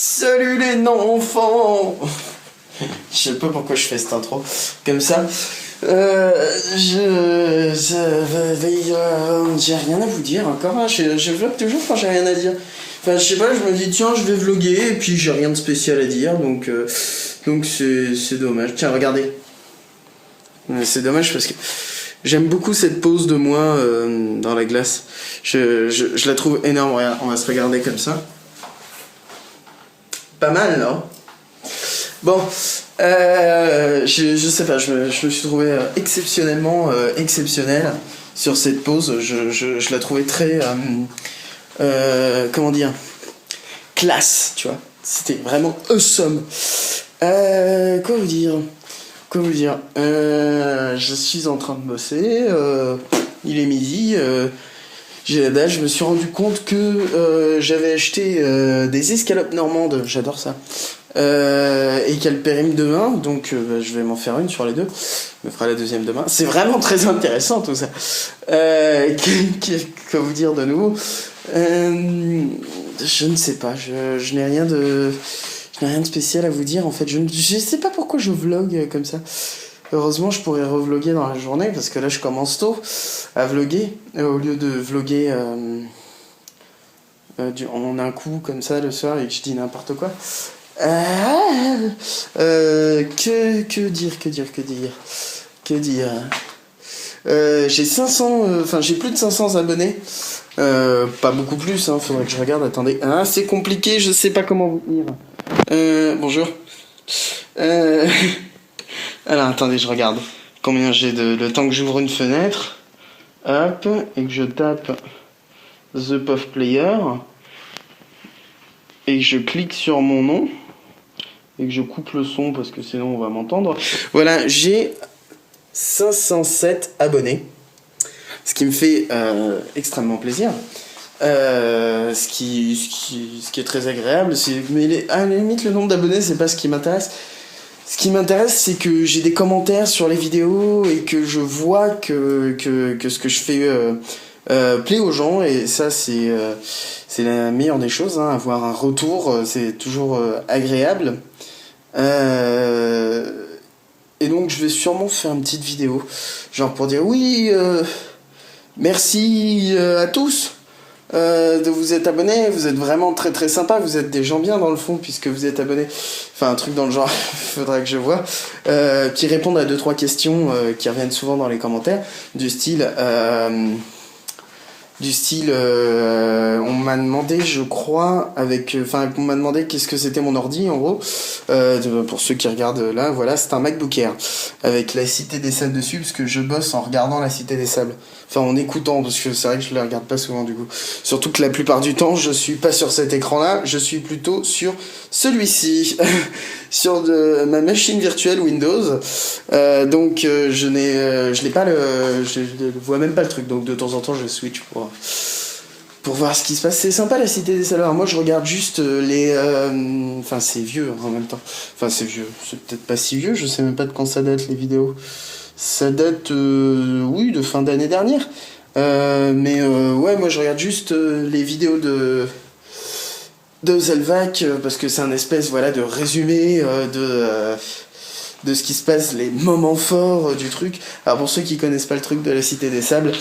Salut les non-enfants. Je sais pas pourquoi je fais cette intro comme ça. J'ai rien à vous dire encore. Hein. Je vlog toujours quand j'ai rien à dire. Enfin, je sais pas, je me dis tiens, je vais vloguer et puis j'ai rien de spécial à dire, donc c'est dommage. Tiens, regardez. C'est dommage parce que j'aime beaucoup cette pose de moi dans la glace. Je la trouve énorme. Regarde, on va se regarder comme ça. Pas mal, non? Bon, je sais pas, je me suis trouvé exceptionnellement exceptionnel sur cette pose. Je la trouvais très, comment dire, classe, tu vois. C'était vraiment awesome. Quoi vous dire? Je suis en train de bosser, il est midi, j'ai la dalle, je me suis rendu compte que j'avais acheté des escalopes normandes, j'adore ça. Et qu'elle périme demain, donc je vais m'en faire une sur les deux. Je me ferai la deuxième demain. C'est vraiment très intéressant tout ça. Que vous dire de nouveau? Je ne sais pas, je n'ai rien de spécial à vous dire en fait. Je sais pas pourquoi je vlog comme ça. Heureusement, je pourrais revloguer dans la journée parce que là, je commence tôt à vloguer au lieu de vloguer en un coup comme ça le soir et que je dis n'importe quoi. Que dire j'ai 500 j'ai plus de 500 abonnés, pas beaucoup plus, hein, faudrait que je regarde, attendez, c'est compliqué, je sais pas comment vous dire. Bonjour. Alors attendez, je regarde combien j'ai le temps que j'ouvre une fenêtre, hop, et que je tape The Puff Player et que je clique sur mon nom et que je coupe le son parce que sinon on va m'entendre. Voilà, j'ai 507 abonnés, ce qui me fait extrêmement plaisir. Ce qui est très agréable, mais à la limite le nombre d'abonnés c'est pas ce qui m'intéresse. Ce qui m'intéresse, c'est que j'ai des commentaires sur les vidéos et que je vois que ce que je fais plaît aux gens, et ça c'est la meilleure des choses, hein, avoir un retour, c'est toujours agréable. Et donc je vais sûrement faire une petite vidéo, genre pour dire oui, merci à tous de vous être abonnés, vous êtes vraiment très très sympa, vous êtes des gens bien dans le fond puisque vous êtes abonnés, enfin un truc dans le genre, faudra que je vois, qui répondent à 2-3 questions qui reviennent souvent dans les commentaires, du style on m'a demandé, je crois, on m'a demandé qu'est-ce que c'était mon ordi, en gros. Pour ceux qui regardent là, voilà, c'est un MacBook Air avec la Cité des Sables dessus, parce que je bosse en regardant la Cité des Sables. Enfin, en écoutant, parce que c'est vrai que je la regarde pas souvent du coup. Surtout que la plupart du temps, je suis pas sur cet écran-là, je suis plutôt sur celui-ci, sur ma machine virtuelle Windows. Donc je n'ai pas je vois même pas le truc. Donc de temps en temps, je switch pour voir ce qui se passe. C'est sympa la Cité des Sables. Alors moi je regarde juste les... c'est vieux en même temps. Enfin c'est vieux, c'est peut-être pas si vieux, je sais même pas de quand ça date les vidéos. Ça date, oui, de fin d'année dernière. Ouais, moi je regarde juste les vidéos de Zelvac, parce que c'est un espèce, voilà, de résumé de ce qui se passe, les moments forts du truc. Alors pour ceux qui connaissent pas le truc de la Cité des Sables,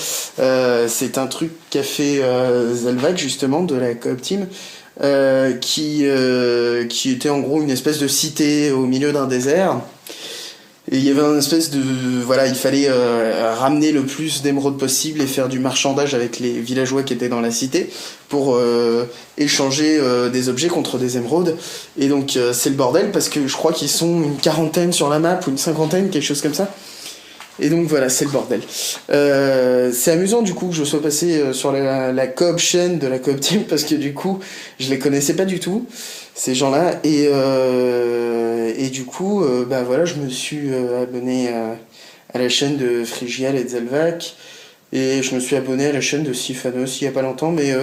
c'est un truc qu'a fait Zelvac justement de la Coop Team, qui était en gros une espèce de cité au milieu d'un désert. Et il y avait une espèce de... Voilà, il fallait ramener le plus d'émeraudes possible et faire du marchandage avec les villageois qui étaient dans la cité pour échanger des objets contre des émeraudes. Et donc c'est le bordel parce que je crois qu'ils sont une quarantaine sur la map ou une cinquantaine, quelque chose comme ça. Et donc voilà, c'est le bordel. C'est amusant du coup que je sois passé sur la Coop chaîne de la Coop Team parce que du coup je les connaissais pas du tout, ces gens-là, et du coup voilà, je me suis abonné à la chaîne de Frigiel et de Zelvac, et je me suis abonné à la chaîne de Sifanos il y a pas longtemps, mais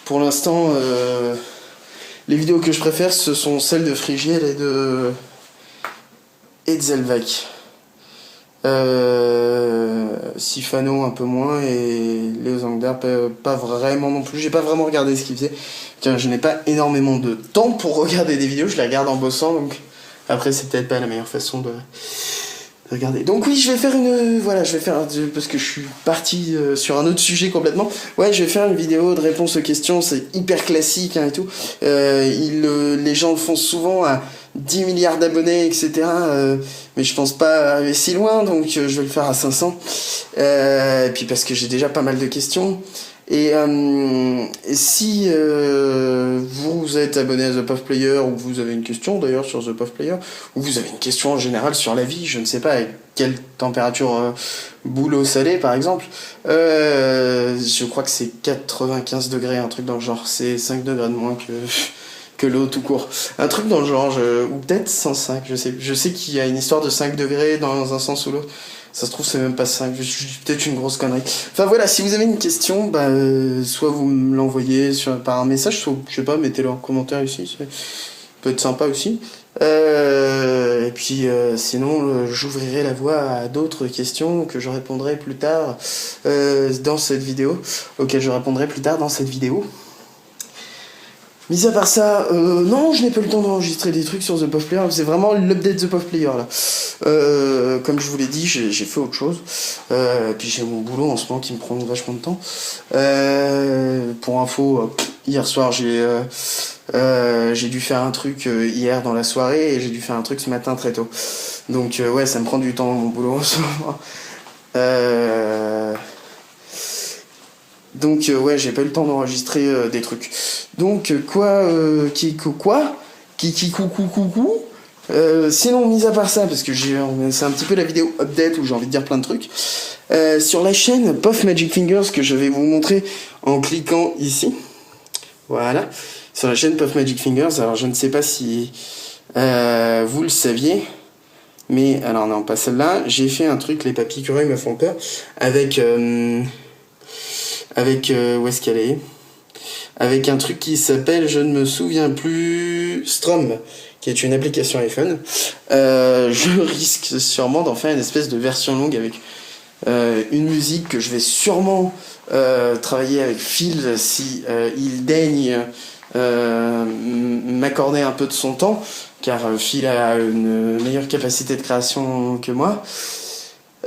pour l'instant les vidéos que je préfère ce sont celles de Frigiel et de Zelvac. Sifano un peu moins et Léo Zangder pas vraiment non plus. J'ai pas vraiment regardé ce qu'il faisait. Tiens, je n'ai pas énormément de temps pour regarder des vidéos, je les regarde en bossant, donc après c'est peut-être pas la meilleure façon de regarder. Donc oui, je vais faire parce que je suis parti sur un autre sujet complètement. Ouais, je vais faire une vidéo de réponse aux questions, c'est hyper classique hein, et tout. Les gens le font souvent à 10 milliards d'abonnés, etc. Mais je pense pas arriver si loin, donc je vais le faire à 500. Et puis parce que j'ai déjà pas mal de questions. Et si vous êtes abonné à The Puff Player, ou vous avez une question d'ailleurs sur The Puff Player, ou vous avez une question en général sur la vie, je ne sais pas, avec quelle température boulot salé par exemple, je crois que c'est 95 degrés, un truc dans le genre, c'est 5 degrés de moins que l'eau tout court. Un truc dans le genre, ou peut-être 105, je sais qu'il y a une histoire de 5 degrés dans un sens ou l'autre. Ça se trouve, c'est même pas 5, je suis peut-être une grosse connerie. Enfin voilà, si vous avez une question, soit vous me l'envoyez par un message, soit, je sais pas, mettez-le en commentaire ici, ça peut être sympa aussi. Et puis sinon, j'ouvrirai la voie à d'autres questions que je répondrai plus tard dans cette vidéo, auxquelles je répondrai plus tard dans cette vidéo. Mis à part ça, non, je n'ai pas eu le temps d'enregistrer des trucs sur The Puff Player, c'est vraiment l'update The Puff Player là. Comme je vous l'ai dit, j'ai fait autre chose. Puis j'ai mon boulot en ce moment qui me prend vachement de temps. Pour info, hier soir j'ai dû faire un truc hier dans la soirée et j'ai dû faire un truc ce matin très tôt. Donc ouais, ça me prend du temps mon boulot en ce moment. Donc ouais, j'ai pas eu le temps d'enregistrer des trucs. Donc coucou. Sinon, mis à part ça, parce que c'est un petit peu la vidéo update où j'ai envie de dire plein de trucs. Sur la chaîne Puff Magic Fingers que je vais vous montrer en cliquant ici. Voilà. Sur la chaîne Puff Magic Fingers, alors je ne sais pas si vous le saviez. Mais alors non, pas celle-là. J'ai fait un truc, les papilles curés me font peur, avec où est-ce qu'elle est, avec un truc qui s'appelle, je ne me souviens plus, Strum, qui est une application iPhone. Je risque sûrement d'en faire une espèce de version longue avec une musique que je vais sûrement travailler avec Phil si il daigne m'accorder un peu de son temps, car Phil a une meilleure capacité de création que moi.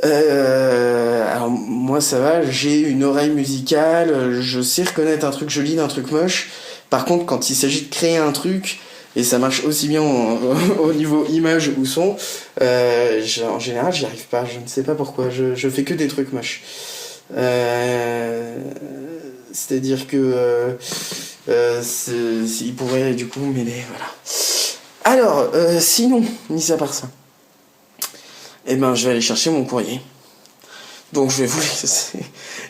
Alors moi ça va, j'ai une oreille musicale, je sais reconnaître un truc joli d'un truc moche. Par contre, quand il s'agit de créer un truc, et ça marche aussi bien au niveau image ou son, en général j'y arrive pas, je ne sais pas pourquoi, je fais que des trucs moches. C'est-à-dire que il pourrait du coup m'aider, voilà. Alors, sinon, mis à part ça, eh ben, je vais aller chercher mon courrier. Donc, je vais vous laisser.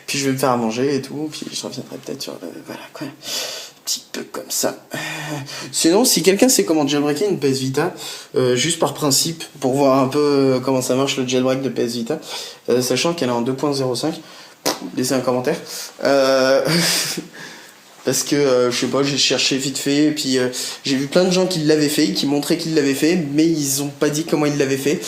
Puis, je vais me faire à manger et tout. Puis, je reviendrai peut-être sur voilà, quoi. Un petit peu comme ça. Sinon, si quelqu'un sait comment jailbreaker une PS Vita, juste par principe, pour voir un peu comment ça marche le jailbreak de PS Vita, sachant qu'elle est en 2.05, laissez un commentaire. Parce que, je sais pas, j'ai cherché vite fait, et puis j'ai vu plein de gens qui l'avaient fait, qui montraient qu'ils l'avaient fait, mais ils ont pas dit comment ils l'avaient fait.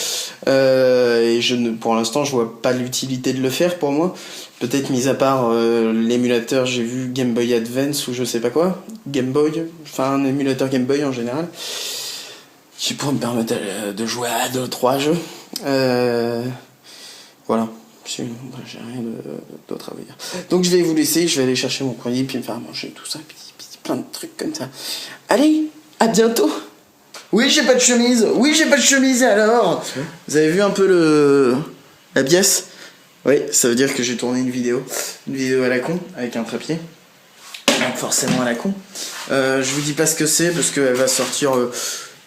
Et pour l'instant, je vois pas l'utilité de le faire pour moi. Peut-être mis à part l'émulateur, j'ai vu Game Boy Advance ou je sais pas quoi. Game Boy, enfin un émulateur Game Boy en général. Qui pourrait me permettre de jouer à 2-3 jeux. Voilà. J'ai rien d'autre à vous dire. Donc je vais vous laisser, je vais aller chercher mon courrier, puis me faire manger, tout ça, puis plein de trucs comme ça. Allez, à bientôt. Oui, j'ai pas de chemise. Oui, j'ai pas de chemise, alors. Vous avez vu un peu la pièce? Oui, ça veut dire que j'ai tourné une vidéo à la con, avec un trépied. Donc forcément à la con. Je vous dis pas ce que c'est, parce qu'elle va sortir...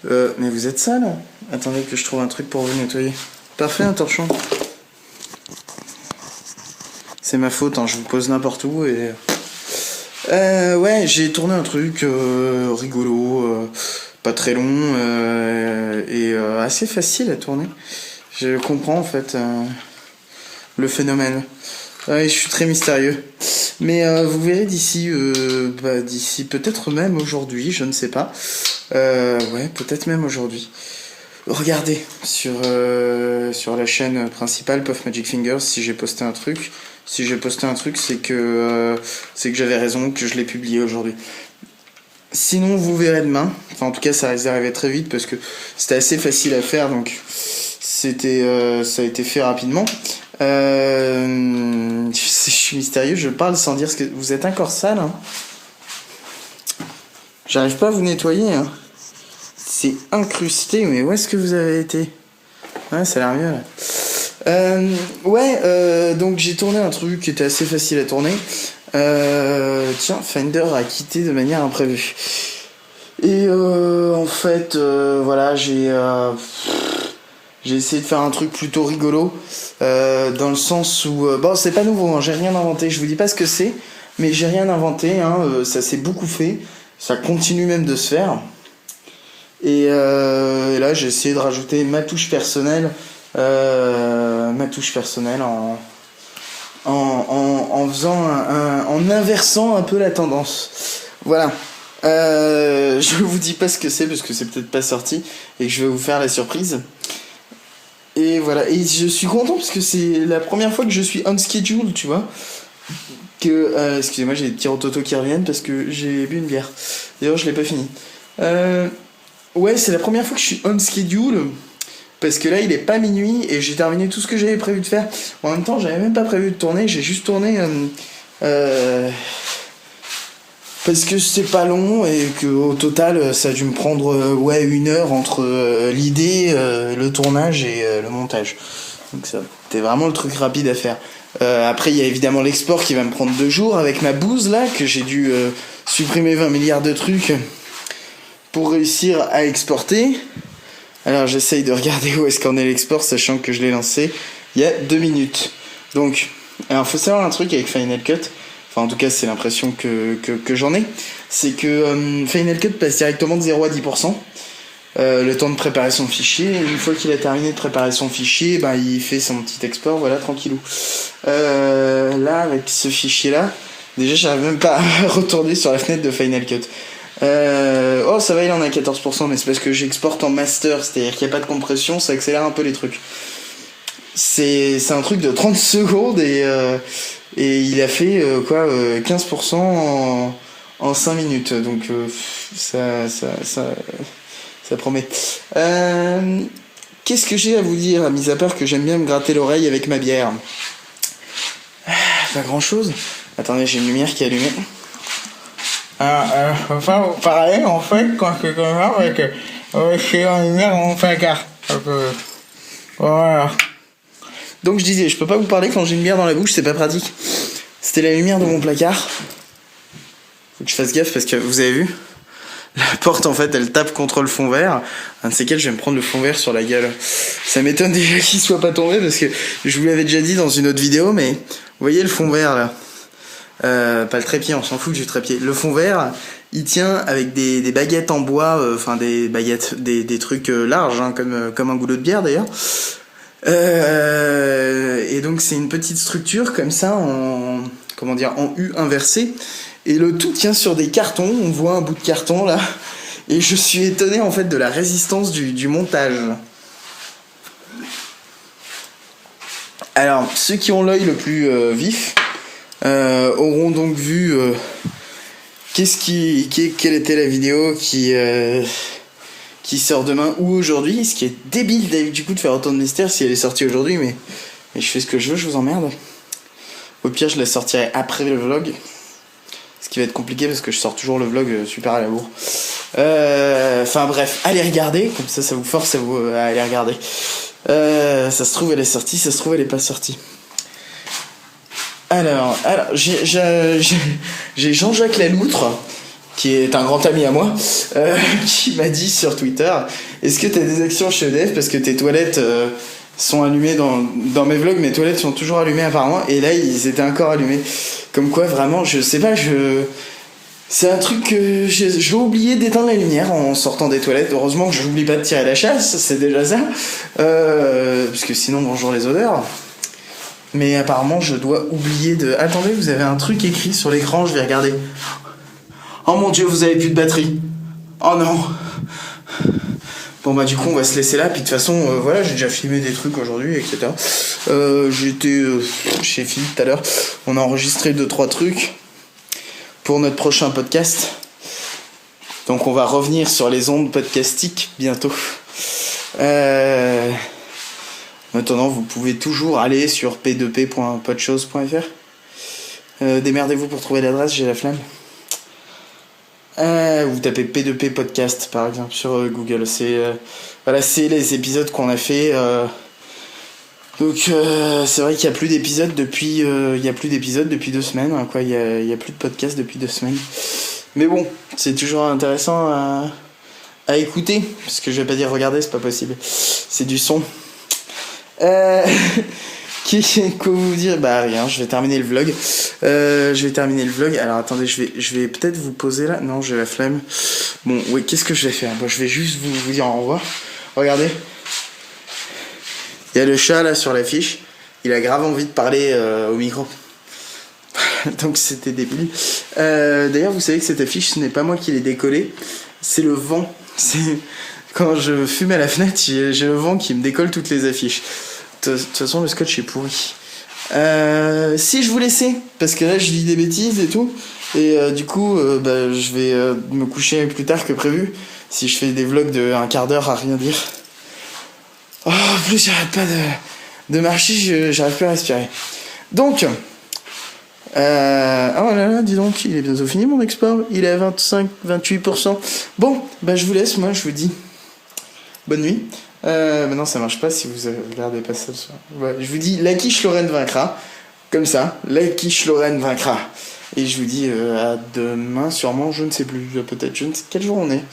mais vous êtes sale? Attendez que je trouve un truc pour vous nettoyer. Parfait, un torchon. C'est ma faute, hein, je vous pose n'importe où et... ouais, j'ai tourné un truc rigolo, pas très long et assez facile à tourner. Je comprends en fait le phénomène. Ouais, je suis très mystérieux. Mais vous verrez d'ici peut-être même aujourd'hui, je ne sais pas. Ouais, peut-être même aujourd'hui. regardez sur la chaîne principale Puff Magic Fingers si j'ai posté un truc. Si j'ai posté un truc, c'est que j'avais raison, que je l'ai publié aujourd'hui. Sinon, vous verrez demain. Enfin, en tout cas, ça risque d'arriver très vite parce que c'était assez facile à faire, donc ça a été fait rapidement. Je suis mystérieux, je parle sans dire ce que... Vous êtes encore sale, hein. J'arrive pas à vous nettoyer, hein. C'est incrusté, mais où est-ce que vous avez été? Ouais, ça a l'air mieux, là. Donc j'ai tourné un truc qui était assez facile à tourner. Tiens, Finder a quitté de manière imprévue. Et en fait, voilà, j'ai essayé de faire un truc plutôt rigolo, dans le sens où... bon, c'est pas nouveau, hein, j'ai rien inventé, je vous dis pas ce que c'est, mais j'ai rien inventé, hein, ça s'est beaucoup fait, ça continue même de se faire. Et là, j'ai essayé de rajouter ma touche personnelle en faisant en inversant un peu la tendance. Voilà. Je vous dis pas ce que c'est parce que c'est peut-être pas sorti et que je vais vous faire la surprise. Et voilà. Et je suis content parce que c'est la première fois que je suis on schedule, tu vois. Excusez-moi, j'ai des petits rototos qui reviennent parce que j'ai bu une bière. D'ailleurs, je l'ai pas fini. Ouais, c'est la première fois que je suis on schedule. Parce que là, il est pas minuit et j'ai terminé tout ce que j'avais prévu de faire. En même temps, j'avais même pas prévu de tourner, j'ai juste tourné parce que c'est pas long et que au total, ça a dû me prendre 1 heure entre l'idée, le tournage et le montage. Donc ça, c'était vraiment le truc rapide à faire. Après, il y a évidemment l'export qui va me prendre 2 jours avec ma bouse là, que j'ai dû supprimer 20 milliards de trucs pour réussir à exporter. Alors j'essaye de regarder où est-ce qu'en est l'export, sachant que je l'ai lancé il y a 2 minutes. Donc, alors faut savoir un truc avec Final Cut, enfin en tout cas c'est l'impression que j'en ai, c'est que Final Cut passe directement de 0 à 10%. Le temps de préparer son fichier, et une fois qu'il a terminé de préparer son fichier, ben, il fait son petit export, voilà, tranquillou. Là, avec ce fichier-là, déjà j'arrive même pas à retourner sur la fenêtre de Final Cut. Oh ça va, il en a 14%, mais c'est parce que j'exporte en master, c'est-à-dire qu'il n'y a pas de compression, ça accélère un peu les trucs. C'est un truc de 30 secondes et il a fait 15% en 5 minutes, donc ça promet. Qu'est-ce que j'ai à vous dire, mis à part que j'aime bien me gratter l'oreille avec ma bière? Pas grand-chose. Attendez, j'ai une lumière qui est allumée. Enfin, vous parlez en fait quand c'est comme ça avec c'est en lumière dans mon placard. Voilà. Donc je disais, je peux pas vous parler quand j'ai une bière dans la bouche, c'est pas pratique. C'était la lumière de mon placard. Faut que je fasse gaffe parce que vous avez vu, la porte en fait elle tape contre le fond vert. Un de ces quatre, je vais me prendre le fond vert sur la gueule. Ça m'étonne déjà qu'il soit pas tombé parce que je vous l'avais déjà dit dans une autre vidéo, mais vous voyez le fond vert là. Pas le trépied, on s'en fout du trépied. Le fond vert, il tient avec des baguettes en bois, enfin des baguettes, des trucs larges, hein, comme un goulot de bière d'ailleurs. Et donc c'est une petite structure comme ça en U inversé. Et le tout tient sur des cartons. On voit un bout de carton là. Et je suis étonné en fait de la résistance du montage. Alors ceux qui ont l'œil le plus vif auront donc vu quelle était la vidéo qui sort demain ou aujourd'hui, ce qui est débile du coup de faire autant de mystère si elle est sortie aujourd'hui, mais je fais ce que je veux, je vous emmerde. Au pire je la sortirai après le vlog, ce qui va être compliqué parce que je sors toujours le vlog super à la bourre. Enfin bref, allez regarder, comme ça vous force à aller regarder. Ça se trouve elle est sortie, ça se trouve elle est pas sortie. Alors j'ai Jean-Jacques Laloutre, qui est un grand ami à moi, qui m'a dit sur Twitter: est-ce que t'as des actions chez EDF parce que tes toilettes sont allumées dans mes vlogs, mes toilettes sont toujours allumées apparemment, et là ils étaient encore allumées. Comme quoi vraiment, je sais pas, c'est un truc que j'ai oublié d'éteindre la lumière en sortant des toilettes. Heureusement que je n'oublie pas de tirer la chasse, c'est déjà ça, parce que sinon bonjour les odeurs. Mais apparemment je dois oublier de... Attendez, vous avez un truc écrit sur l'écran, je vais regarder. Oh mon dieu, vous avez plus de batterie. Oh non. Bon bah du coup on va se laisser là, puis de toute façon voilà, j'ai déjà filmé des trucs aujourd'hui, etc. J'étais chez Philippe tout à l'heure, on a enregistré 2-3 trucs pour notre prochain podcast. Donc on va revenir sur les ondes podcastiques bientôt. Maintenant vous pouvez toujours aller sur p2p.podchose.fr. Démerdez-vous pour trouver l'adresse, j'ai la flemme. Vous tapez P2P podcast par exemple sur Google. C'est les épisodes qu'on a fait. Donc c'est vrai qu'il n'y a plus d'épisodes depuis 2 semaines. Hein, quoi. Il y a plus de podcast depuis 2 semaines. Mais bon, c'est toujours intéressant à écouter, parce que je vais pas dire regarder, c'est pas possible. C'est du son. Quoi vous dire? Bah rien, je vais terminer le vlog. Alors attendez, je vais peut-être vous poser là. Non, j'ai la flemme. Bon, oui, qu'est-ce que je vais faire? Bon, je vais juste vous dire au revoir. Regardez. Il y a le chat là sur l'affiche. Il a grave envie de parler au micro. Donc c'était débile. D'ailleurs, vous savez que cette affiche, ce n'est pas moi qui l'ai décollée. C'est le vent. Quand je fume à la fenêtre, j'ai le vent qui me décolle toutes les affiches. De toute façon, le scotch est pourri. Si je vous laissais, parce que là je lis des bêtises et tout, et du coup je vais me coucher plus tard que prévu si je fais des vlogs de 1 quart d'heure à rien dire. Oh, en plus j'arrête pas de marcher, j'arrive plus à respirer. Donc oh là là, dis donc, il est bientôt fini mon export, il est à 25-28%. Bon, je vous laisse, moi je vous dis bonne nuit. Maintenant ça marche pas si vous regardez pas ça. Ouais, je vous dis la quiche Lorraine vaincra. Comme ça, la quiche Lorraine vaincra. Et je vous dis à demain sûrement, je ne sais plus, peut-être, je ne sais quel jour on est.